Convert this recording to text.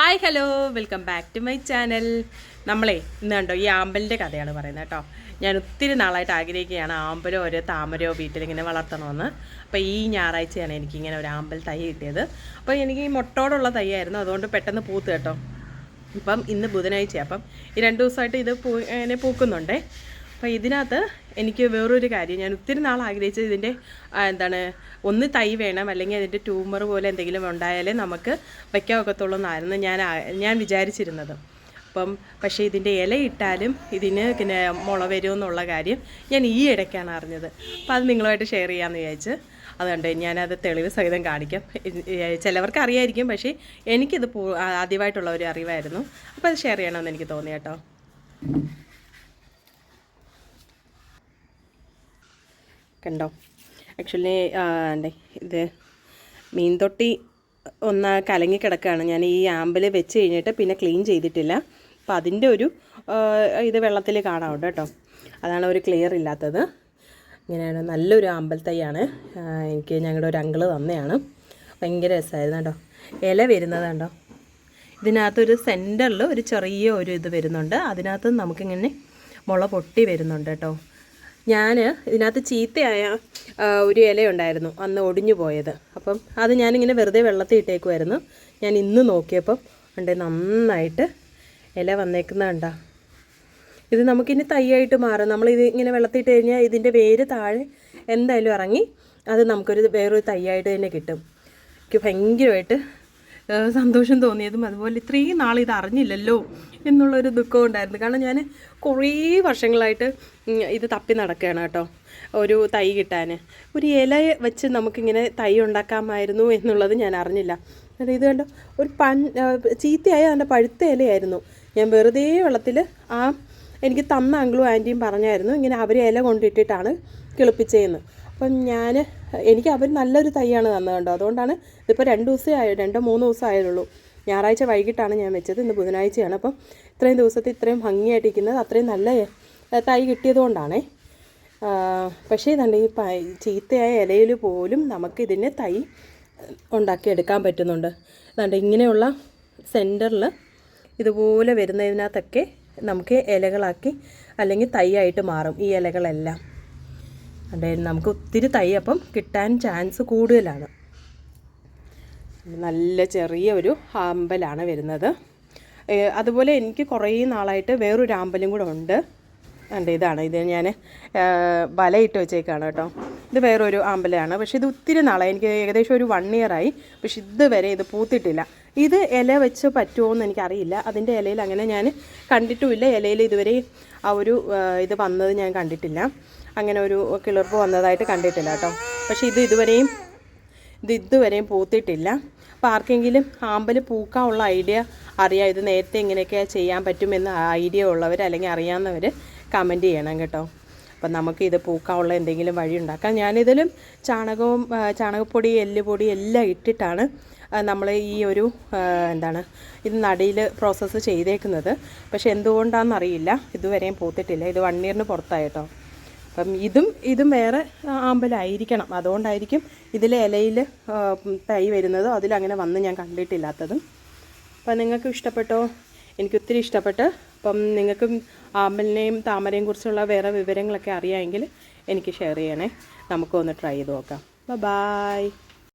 Hi hello welcome back to my channel. നമ്മളെ ഇന്ന് കണ്ടോ ഈ ആമ്പലിൻ്റെ കഥയാണ് പറയുന്നത് കേട്ടോ. ഞാൻ ഒത്തിരി നാളായിട്ട് ആഗ്രഹിക്കുകയാണ് ആമ്പലോ ഒരു താമരയോ വീട്ടിലിങ്ങനെ വളർത്തണമെന്ന്. അപ്പോൾ ഈ ഞായറാഴ്ചയാണ് എനിക്കിങ്ങനെ ഒരു ആമ്പൽ തൈ കിട്ടിയത്. അപ്പോൾ എനിക്ക് ഈ മുട്ടോടുള്ള തൈയായിരുന്നു, അതുകൊണ്ട് പെട്ടെന്ന് പൂത്ത് കേട്ടോ. ഇപ്പം ഇന്ന് ബുധനാഴ്ചയാണ്, അപ്പം ഈ 2 ദിവസമായിട്ട് ഇത് ഇങ്ങനെ പൂക്കുന്നുണ്ടേ. അപ്പോൾ ഇതിനകത്ത് എനിക്ക് വേറൊരു കാര്യം, ഞാൻ ഒത്തിരി നാൾ ആഗ്രഹിച്ചത് ഇതിൻ്റെ ഒന്ന് തൈ വേണം, അല്ലെങ്കിൽ അതിൻ്റെ ട്യൂമർ പോലെ എന്തെങ്കിലും ഉണ്ടായാലേ നമുക്ക് വയ്ക്കാൻ ഒക്കത്തുള്ളൂ എന്നായിരുന്നു ഞാൻ വിചാരിച്ചിരുന്നത്. പക്ഷേ ഇതിൻ്റെ ഇല ഇട്ടാലും ഇതിന് പിന്നെ മുള വരുമെന്നുള്ള കാര്യം ഞാൻ ഈ ഇടയ്ക്കാണ് അറിഞ്ഞത്. അപ്പോൾ അത് നിങ്ങളുമായിട്ട് ഷെയർ ചെയ്യാമെന്ന് വിചാരിച്ച്. അതുകൊണ്ട് ഞാനത് തെളിവ് സഹിതം കാണിക്കാം. ചിലവർക്ക് അറിയായിരിക്കും, പക്ഷേ എനിക്കിത് ആദ്യമായിട്ടുള്ള ഒരു അറിവായിരുന്നു. അപ്പോൾ അത് ഷെയർ ചെയ്യണമെന്ന് എനിക്ക് തോന്നി കേട്ടോ. കണ്ടോ, ആക്ച്വലി ഇത് മീൻതൊട്ടി ഒന്ന് കലങ്ങി കിടക്കുകയാണ്. ഞാൻ ഈ ആമ്പൽ വെച്ച് കഴിഞ്ഞിട്ട് പിന്നെ ക്ലീൻ ചെയ്തിട്ടില്ല. അപ്പോൾ അതിൻ്റെ ഒരു ഇത് വെള്ളത്തിൽ കാണാറുണ്ട് കേട്ടോ. അതാണ് ഒരു ക്ലിയർ ഇല്ലാത്തത്. ഇങ്ങനെയാണ്, നല്ലൊരു ആമ്പൽ തൈയാണ്. എനിക്ക് ഞങ്ങളുടെ ഒരു അങ്കിള് തന്നെയാണ്. ഭയങ്കര രസമായിരുന്നു കേട്ടോ. ഇല വരുന്നത് കണ്ടോ, ഇതിനകത്തൊരു സെൻറ്ററിൽ ഒരു ചെറിയ ഒരു ഇത് വരുന്നുണ്ട്. അതിനകത്ത് നമുക്കിങ്ങനെ മുള പൊട്ടി വരുന്നുണ്ട് കേട്ടോ. ഞാൻ ഇതിനകത്ത് ചീത്തയായ ഒരു ഇലയുണ്ടായിരുന്നു, അന്ന് ഒടിഞ്ഞു പോയത്. അപ്പം അത് ഞാനിങ്ങനെ വെറുതെ വെള്ളത്തിൽ ഇട്ടേക്കുമായിരുന്നു. ഞാൻ ഇന്ന് നോക്കിയപ്പം ഉണ്ട് നന്നായിട്ട് ഇല വന്നേക്കുന്നതുണ്ടോ. ഇത് നമുക്കിനി തൈയായിട്ട് മാറും. നമ്മളിത് ഇങ്ങനെ വെള്ളത്തിൽ ഇട്ട് കഴിഞ്ഞാൽ ഇതിൻ്റെ വേര് താഴെ എന്തായാലും ഇറങ്ങി അത് നമുക്കൊരു വേറൊരു തൈയായിട്ട് തന്നെ കിട്ടും. എനിക്ക് ഭയങ്കരമായിട്ട് സന്തോഷം തോന്നിയതും അതുപോലെ ഇത്രയും നാൾ ഇത് അറിഞ്ഞില്ലല്ലോ എന്നുള്ളൊരു ദുഃഖം ഉണ്ടായിരുന്നു. കാരണം ഞാൻ കുറേ വർഷങ്ങളായിട്ട് ഇത് തപ്പി നടക്കുകയാണ് കേട്ടോ, ഒരു തൈ കിട്ടാൻ. ഒരു ഇല വെച്ച് നമുക്കിങ്ങനെ തൈ ഉണ്ടാക്കാമായിരുന്നു എന്നുള്ളത് ഞാൻ അറിഞ്ഞില്ല. ഇത് കണ്ടോ, ഒരു ചീത്തയായ അതിൻ്റെ പഴുത്ത ഇലയായിരുന്നു. ഞാൻ വെറുതെ വെള്ളത്തിൽ എനിക്ക് തന്ന അങ്കിളും ആൻറ്റിയും പറഞ്ഞായിരുന്നു ഇങ്ങനെ അവർ ഇല കൊണ്ടിട്ടിട്ടാണ് കിളിപ്പിച്ചതെന്ന്. അപ്പം എനിക്ക് അവർ നല്ലൊരു തൈയാണ് തന്നത് കേട്ടോ. അതുകൊണ്ടാണ് ഇതിപ്പോൾ 2-3 ദിവസം ആയുള്ളൂ. ഞായറാഴ്ച വൈകിട്ടാണ് ഞാൻ വെച്ചത്, ഇന്ന് ബുധനാഴ്ചയാണ്. അപ്പം ഇത്രയും ദിവസത്തെ ഇത്രയും ഭംഗിയായിട്ടിരിക്കുന്നത് അത്രയും നല്ല തൈ കിട്ടിയതുകൊണ്ടാണേ. പക്ഷേ ഇതുണ്ട്, ഈ ചീത്തയായ ഇലയിൽ പോലും നമുക്കിതിനെ തൈ ഉണ്ടാക്കിയെടുക്കാൻ പറ്റുന്നുണ്ട്. അതുകൊണ്ട് ഇങ്ങനെയുള്ള സെൻറ്ററിൽ ഇതുപോലെ വരുന്നതിനകത്തൊക്കെ നമുക്ക് ഇലകളാക്കി അല്ലെങ്കിൽ തൈയായിട്ട് മാറും ഈ ഇലകളെല്ലാം. അതായത് നമുക്ക് ഒത്തിരി തൈ അപ്പം കിട്ടാൻ ചാൻസ് കൂടുതലാണ്. നല്ല ചെറിയ ഒരു ആമ്പലാണ് വരുന്നത്. അതുപോലെ എനിക്ക് കുറേ നാളായിട്ട് വേറൊരു ആമ്പലും കൂടെ ഉണ്ട്. ഇതാണ്, ഇത് ഞാൻ വലയിട്ട് വെച്ചേക്കാണ് കേട്ടോ. ഇത് വേറൊരു ആമ്പലാണ്, പക്ഷേ ഇത് ഒത്തിരി നാളായി, എനിക്ക് ഏകദേശം ഒരു 1 year ആയി. പക്ഷെ ഇതുവരെ ഇത് പൂത്തിട്ടില്ല. ഇത് ഇല വെച്ച് പറ്റുമോ എന്ന് എനിക്കറിയില്ല. അതിൻ്റെ ഇലയിൽ അങ്ങനെ ഞാൻ കണ്ടിട്ടുമില്ല. ഇലയിൽ ഇതുവരെ ആ ഒരു ഇത് വന്നത് ഞാൻ കണ്ടിട്ടില്ല. അങ്ങനെ ഒരു കിളിർപ്പ് വന്നതായിട്ട് കണ്ടിട്ടില്ല കേട്ടോ. പക്ഷേ ഇതുവരെയും പൂത്തിട്ടില്ല. അപ്പോൾ ആർക്കെങ്കിലും ആമ്പൽ പൂക്കാനുള്ള ഐഡിയ അറിയാം, ഇത് നേരത്തെ ഇങ്ങനെയൊക്കെ ചെയ്യാൻ പറ്റുമെന്ന് ഐഡിയ ഉള്ളവർ അല്ലെങ്കിൽ അറിയാവുന്നവർ കമൻറ്റ് ചെയ്യണം കേട്ടോ. അപ്പം നമുക്ക് ഇത് പൂക്കാനുള്ള എന്തെങ്കിലും വഴി ഉണ്ടാക്കാം. ഞാനിതിലും ചാണകപ്പൊടി, എല്ലുപൊടി എല്ലാം ഇട്ടിട്ടാണ് നമ്മൾ ഈ ഒരു ഇത് നടിയിൽ പ്രോസസ്സ് ചെയ്തേക്കുന്നത്. പക്ഷെ എന്തുകൊണ്ടാണെന്നറിയില്ല ഇതുവരെയും പൂത്തിട്ടില്ല. ഇത് 1 year പുറത്തായി കേട്ടോ. അപ്പം ഇതും വേറെ ആമ്പലായിരിക്കണം, അതുകൊണ്ടായിരിക്കും ഇതിലെ ഇലയിൽ തൈ വരുന്നത്. അതിലങ്ങനെ വന്ന് ഞാൻ കണ്ടിട്ടില്ലാത്തതും. അപ്പം നിങ്ങൾക്ക് ഇഷ്ടപ്പെട്ടോ? എനിക്കൊത്തിരി ഇഷ്ടപ്പെട്ട്. അപ്പം നിങ്ങൾക്കും ആമ്പലിനെയും താമരയും കുറിച്ചുള്ള വേറെ വിവരങ്ങളൊക്കെ അറിയാമെങ്കിൽ എനിക്ക് ഷെയർ ചെയ്യണേ. നമുക്കൊന്ന് ട്രൈ ചെയ്ത് നോക്കാം. ബൈ.